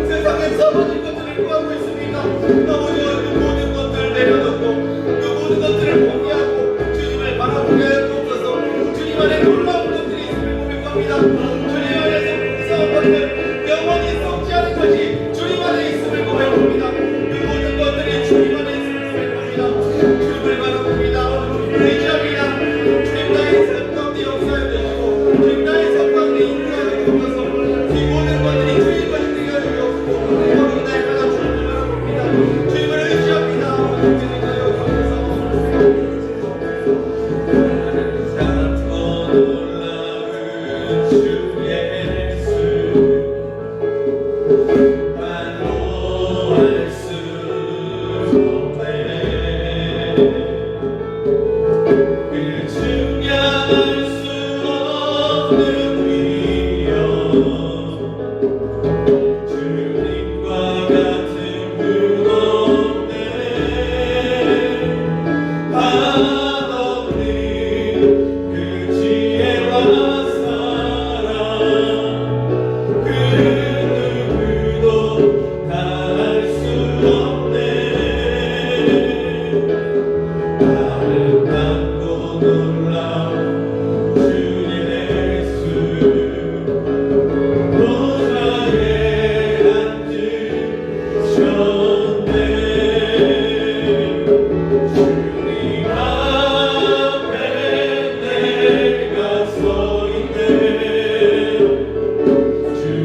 세상에서 모든 것들을 구하고 있습니까? 아버지 그 모든 것들을 내려놓고 그 모든 것들을 포기하고 주님을 바라보게 하여 주옵소서. 주님 안에 놀라운 것들이 있음을 고백합니다. 주님 안에서 버리는 영원히 썩지 않은 것이 주님 안에 있음을 고백합니다. 그 모든 것들이 주님 안에 있음을 고백합니다. 주님을 바라봅니다. 의지합니다. 주님 나의 삶 가운데 역사해 주시고 주님 나의 삶 가운데 인도하여 주옵소서. 이 모든 것들이 주님 것이 되게 하여 주옵소서. 아버지 나의 하나 주님을 바라봅니다. 주님을 의지합니다. 주님 하여 주옵소서. 참고 놀라운 주 예수 말로 할 수 없네. 그 증명할 수 없는 위엄 주님과 같은 분 없네. 한없는 그 지혜와 사랑 그 누구도 다할 수 없네. 아름답고 놀라운 주 예수 보좌에 앉으셨네. 주님 앞에 내가 서 있네. 주 앞에 내가 서 있네. 주는 거룩하신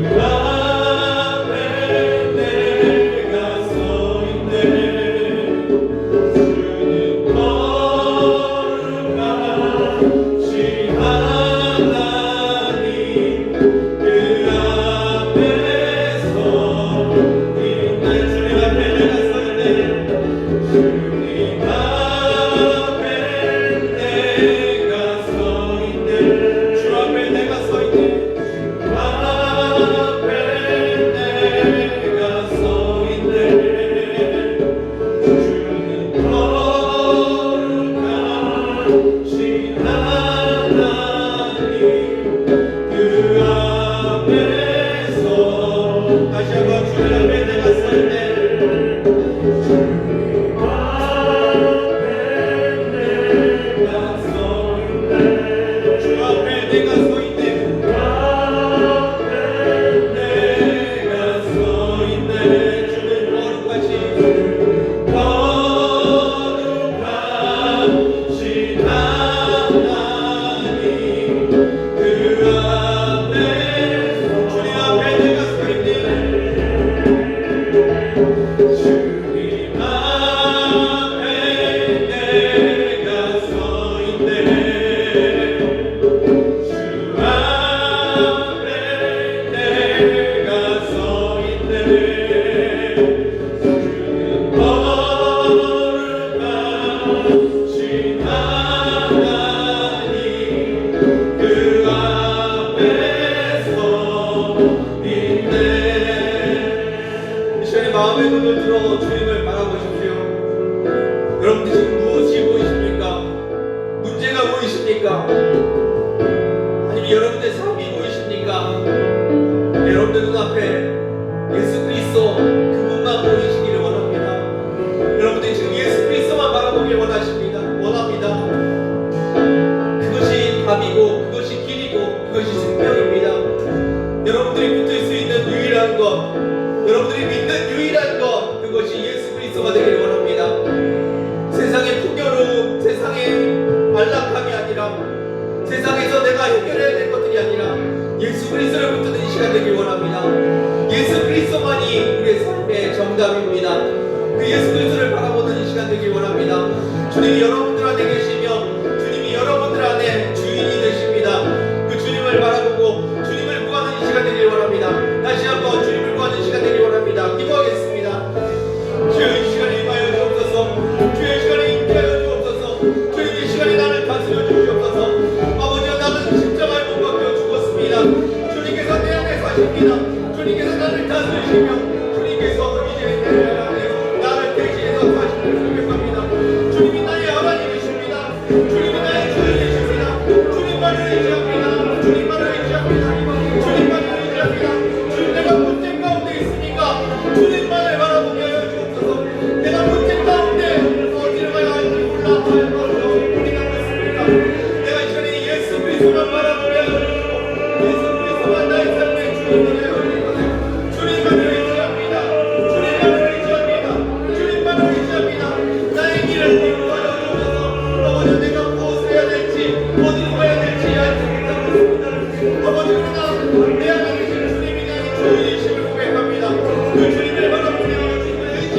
하나님 그 앞에서 있네. 주님 앞에 내가 서 있네. 주님 앞에 내가 서 있네. 주 앞에 내가 서 있네. 주 앞에 내가 서 있네. 주는 거룩하신 하나님 그 앞에서 다시 한번 주님 앞에 내가 서 있네. 주님 앞에 내가 서 있네. 주 앞에 내가 서 있네. 주 앞에 내가 서 있네. 주는 거룩하신 하나님 그 앞에 주님 앞에 내가 서 있네. 주님 앞에 내가 서 있네. 주 앞에 내가 서 있네. 주는 거룩하신 하나님 그 앞에서 있네. 이 시간에 마음의 눈을 들어 주님을 바라보십시오. 여러분들 지금 무엇이 보이십니까? 문제가 보이십니까? 아니면 여러분들의 삶이 보이십니까? 여러분들 눈앞에 예수 그리스도 그분만 보이시기를 원합니다. 여러분들이 지금 예수 그리스도만 바라보길 원합니다. 그것이 답이고 그것이 길이고 그것이 생명입니다. 여러분들이 붙을 수 있는 유일한 것, 여러분들이 믿는 유일한 것, 그것이 예수 그리스도가 되길 원합니다. 세상의 풍요로움, 세상의 안락함이 아니라, 세상에서 내가 해결해야 될 것들이 아니라 예수 그리스도를 붙드는 이 시간 되길 원합니다. 예수 그리스도만이 우리의 삶의 정답입니다. 그 예수 그리스도를 바라보는 이 시간 되길 원합니다. 주님이 여러분들 안에 계시며 주님이 여러분들 안에 주인이 되십니다. 그 주님을 바라보고 주님을 구하는 이 시간 되길 원합니다. 다시 한번 주님을 구하는 시간 되길 원합니다. 기도하겠습니다. 주여 이 시간에 임하여 주옵소서. 주여 이 시간에 임하여 주옵소서. 주여 이 시간에 나를 다스려 주시옵소서. 아버지여 나는 십자가에 못 박혀 죽었습니다. 주님께서 내 안에 사십니다. 주님께서 나를 다스리시며 주님께서 이제 내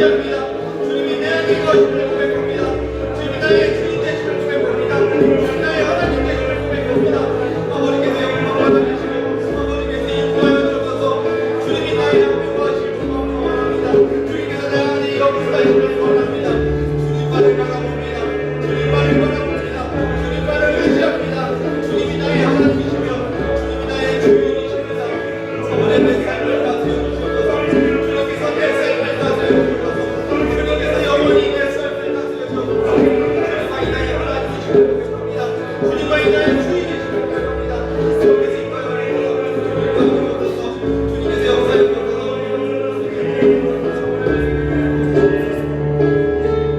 의지합니다. 주님이 내 안에 거하심을 고백합니다. 주님이 나의 주인 되심을 고백합니다. 주님이 나의 하나님 되심을 고백합니다. 아버지께서 영광 받아주시고 아버지께서 인도하여 주셔서 주님이 나의 앞에 거하심을 원합니다. 주님께서 내 안에 역사하심을 원합니다. 주님만을 바라봅니다. 주님만을 바라봅니다. 주님만을 의지합니다. 주님이 나의 하나님이시며 주님이 나의 주인이십니다. 저번에 내 삶을 다스려 주셔서 주님께서 내 삶을 다스려 주셔서 주님께서 영원히 내 삶을 다스려 주셔서 주님만이 나의 하나님이시며 고백합니다. 주님만이 나의 주인이시며 고백합니다. 주님께서 인도하여 주셔서 주님께서 역사해 주셔서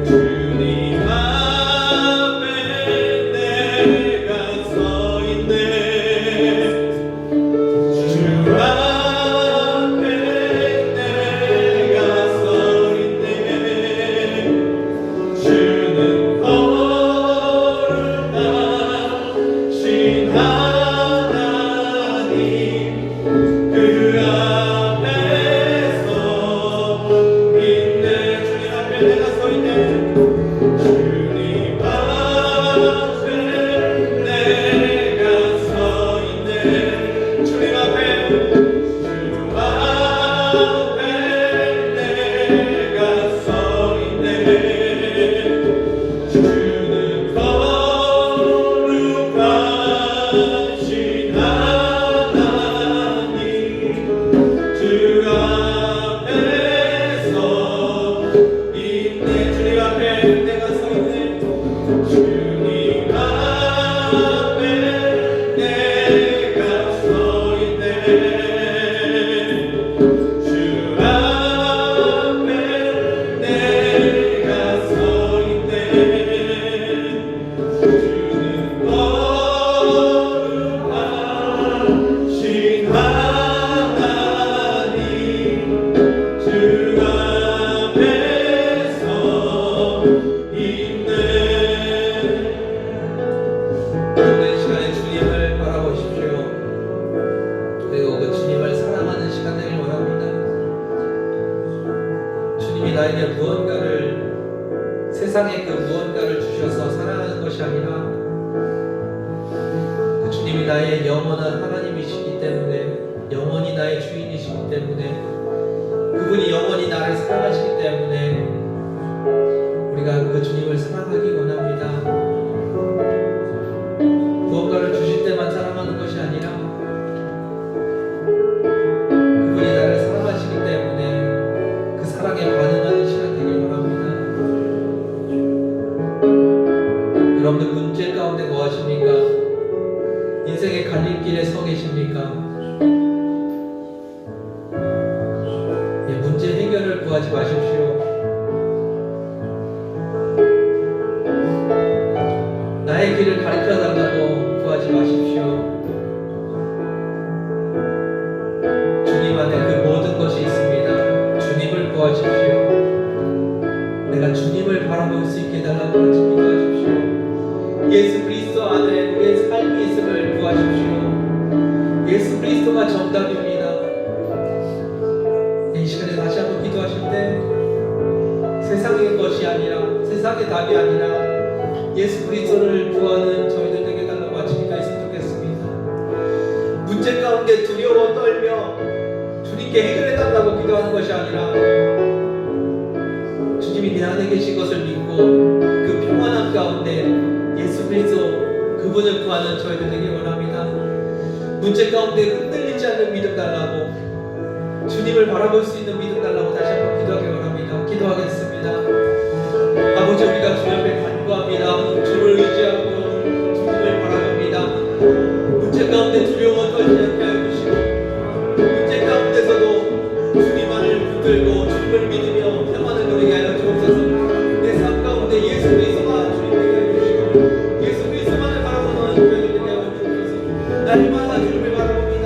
주님 앞에 내가 서 있네. 주 앞에 내가 서 있네. 주는 거룩하신 하나님 그 앞에서 있네. 주님 앞에 내가 서 있네. 주님 앞에 내가 서 있네. 주님 앞에 내가 서 있네. 주는 거룩하신 하나님 주 앞에서 있네. 주님 앞에 내가 서 있네. 주님 앞에 내가 서 있네. 주 앞에 내가 서 있네. 주는 거룩하신 하나님 주 앞에서 있네. 오늘 시간에 주님을 바라보십시오. 그리고 그 주님을 사랑하는 시간 되길 원합니다. 주님이 나에게 무언가를 세상에 그 무언가를 주셔서 사랑하는 것이 아니라 그 주님이 나의 영원한 하나님이시기 때문에 영원히 나의 주인이시기 때문에 그분이 영원히 나를 사랑하시기 때문에 우리가 그 주님을 사랑하기 원합니다. 무언가를 주실 때만 사랑하는 것이 아니라 그분이 나를 사랑하시기 때문에 그 사랑에 반응하는 시간 되길 원합니다. 여러분들 문제 가운데 뭐 하십니까? 인생의 갈림길에 서 계십니까? 문제 해결을 구하지 마십시오. 나의 길을 가르쳐 달라고 구하지 마십시오. 주님 안에 그 모든 것이 있습니다. 주님을 구하십시오. 내가 주님을 바라볼 수 있게 해달라고 기도하십시오. 예수 그리스도 안에 우리의 삶이 있음을 구하십시오. 예수 그리스도가 정답입니다. 이 시간에 다시 한번 기도하실 때 세상의 것이 아니라 세상의 답이 아니라 예수 그리스도를 구하는 저희들 되게 달라고 같이 기도했으면 좋겠습니다. 문제 가운데 두려워 떨며 주님께 해결해 달라고 기도하는 것이 아니라 주님이 내 안에 계신 것을 믿고 그 평안함 가운데 예수 그리스도 그분을 구하는 저희들 되게 원합니다. 문제 가운데 흔들리지 않는 믿음 달라고 주님을 바라볼 수 있는 믿음 달라고 다시 한번 기도하기 원합니다. 기도하겠습니다. 아버지 우리가 주 옆에 간구합니다. 주를 의지하고 주님을 바라봅니다. 문제 가운데 두려워 떨지 않게 하여 주시고 문제 가운데서도 주님만을 붙들고 주님을 믿으며 평안을 누리게 하여 주옵소서. 내 삶 가운데 예수 그리스도가 주님 되게 하여 주시고 예수 그리스도만을 바라보는 교회들 되게 하여 주옵소서. 날마다 주님을 바라봅니다.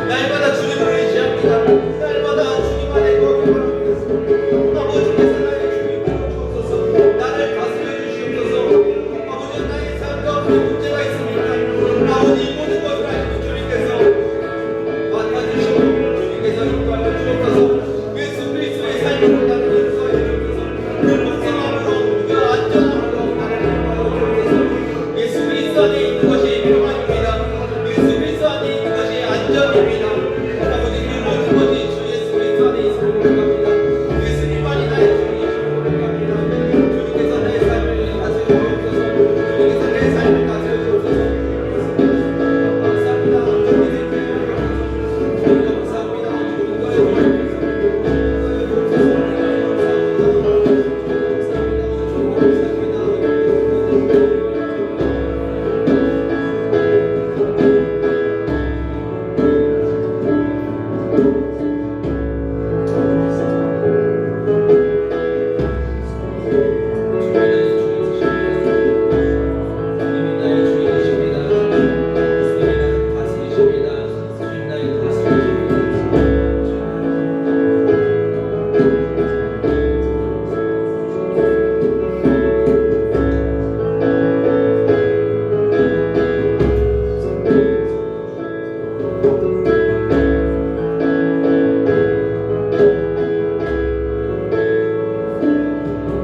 날마다 주님을 의지합니다. 날마다 주님 안에 거하기 바랍니다. 아버지께서 나의 주님을 주옵소서. 나를 다스려 주시옵소서.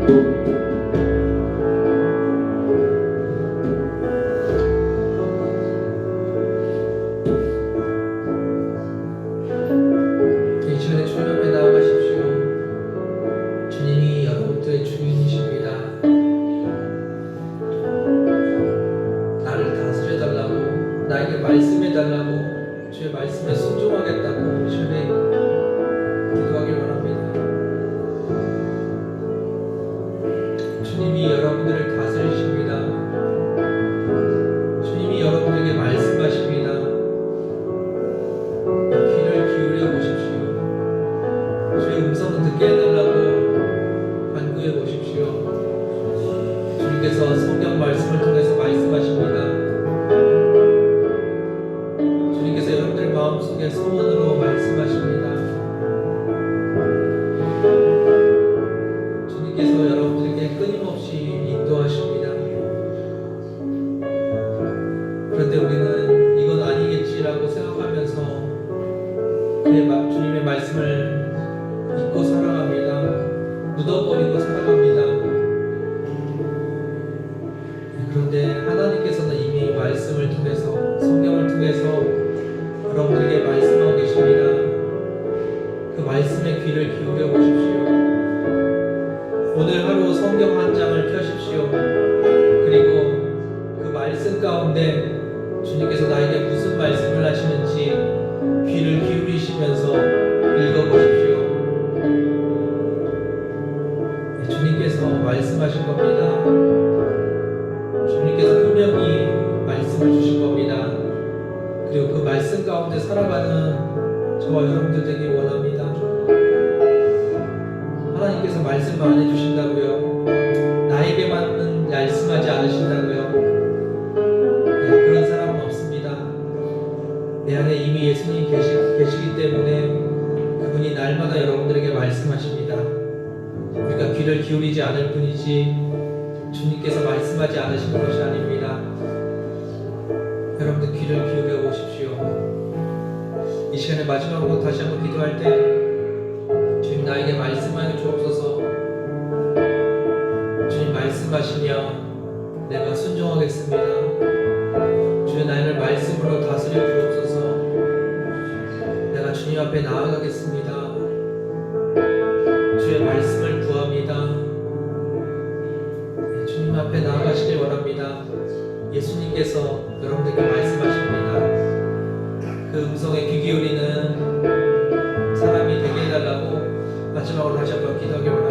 이 시간에 주님 앞에 나아가십시오. 주님이 여러분들의 주인이십니다. 나를 다스려달라고, 나에게 말씀해달라고, 주의 말씀에 순종하겠다고 이 시간에 기도하길 원합니다. 주님이 여러분들을 다스리십니다. 주님이 여러분에게 말씀하십니다. 귀를 기울여 보십시오. 주의 음성을 듣게 해달라고 간구해 보십시오. 주님께서 성경 말씀을 통해서 말씀하십니다. 주님께서 여러분들 마음속에 소원으로 말씀하십니다. 주님께서 여러분들에게 끊임없이 인도하십니다. 그런데 우리는 이건 아니겠지라고 생각하면서 주님의 말씀을 잊고 살아갑니다. 묻어버리고 살아갑니다. 그런데 하나님께서는 이미 말씀을 통해서, 성경을 통해서 여러분들에게 말씀하고 계십니다. 그 말씀에 귀를 기울여 보십시오. 오늘 하루 성경 한 장을 펴십시오. 그리고 그 말씀 가운데 주님께서 나에게 무슨 말씀을 하시는지 귀를 기울이시면서 읽어보십시오. 주님께서 말씀하신 겁니다. 주님께서 분명히 말씀을 주신 겁니다. 그리고 그 말씀 가운데 살아가는 저와 여러분들 되기 원합니다. 하나님께서 말씀 안 해주신다고요? 나에게만은 말씀하지 않으신다고요? 그런 사람은 없습니다. 내 안에 이미 예수님 계시기 때문에 그분이 날마다 여러분들에게 말씀하십니다. 우리가 귀를 기울이지 않을 뿐이지 주님께서 말씀하지 않으시는 것이 아닙니다. 여러분들 귀를 기울여 보십시오. 이 시간에 마지막으로 다시 한번 기도할 때 주님 나에게 말씀하여 주옵소서. 주님 말씀하시며 내가 순종하겠습니다. 주의 나를 말씀으로 다스려 주옵소서. 내가 주님 앞에 나아가겠습니다. 주의 말씀을 구합니다. 주님 앞에 나아가시길 원합니다. 예수님께서 여러분들에게 말씀하십니다. 그 음성에 귀 기울이는 사람이 되게 해달라고 마지막으로 다시 한번 기도하겠습니다.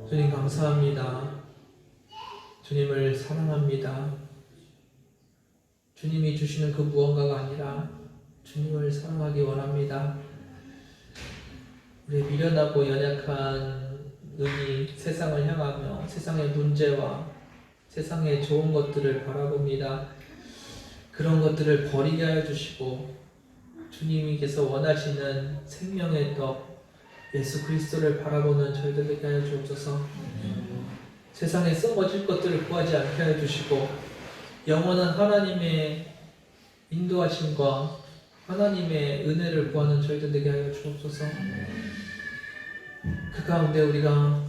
주님 감사합니다. 주님을 사랑합니다. 주님이 주시는 그 무언가가 아니라 주님을 사랑하기 원합니다. 우리 미련하고 연약한 눈이 세상을 향하며 세상의 문제와 세상의 좋은 것들을 바라봅니다. 그런 것들을 버리게 하여 주시고 주님께서 원하시는 생명의 떡 예수 그리스도를 바라보는 저희들 되게 하여 주옵소서. 세상에 썩어질 것들을 구하지 않게 하여 주시고 영원한 하나님의 인도하심과 하나님의 은혜를 구하는 저희들 되게 하여 주옵소서. 그 가운데 우리가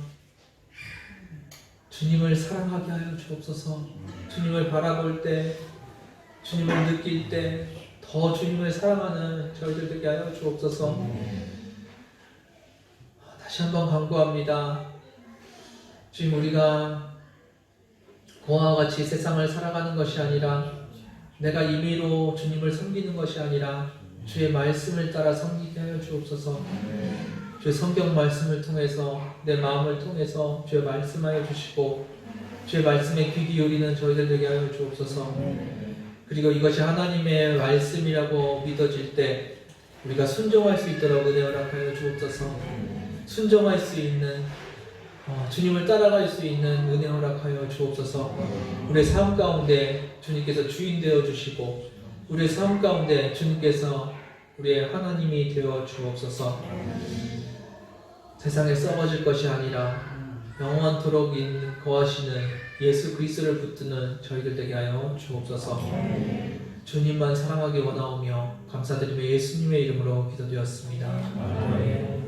주님을 사랑하게 하여 주옵소서. 주님을 바라볼 때, 주님을 느낄 때 더 주님을 사랑하는 저희들 되게 하여 주옵소서. 다시 한번 간구합니다. 주님, 우리가 고아와 같이 세상을 살아가는 것이 아니라 내가 임의로 주님을 섬기는 것이 아니라 주의 말씀을 따라 섬기게 하여 주옵소서. 주의 성경 말씀을 통해서 내 마음을 통해서 주의 말씀하여 주시고 주의 말씀에 귀 기울이는 저희들 되게 하여 주옵소서. 그리고 이것이 하나님의 말씀이라고 믿어질 때 우리가 순종할 수 있도록 은혜 허락하여 주옵소서. 순종할 수 있는 주님을 따라갈 수 있는 은혜 허락하여 주옵소서. 우리의 삶 가운데 주님께서 주인 되어 주시고 우리의 삶 가운데 주님께서 우리의 하나님이 되어 주옵소서. 세상에 썩어질 것이 아니라 영원토록 거하시는 예수 그리스도를 붙드는 저희들 되게 하여 주옵소서. 주님만 사랑하기 원하오며 감사드리며 예수님의 이름으로 기도드렸습니다. 아멘.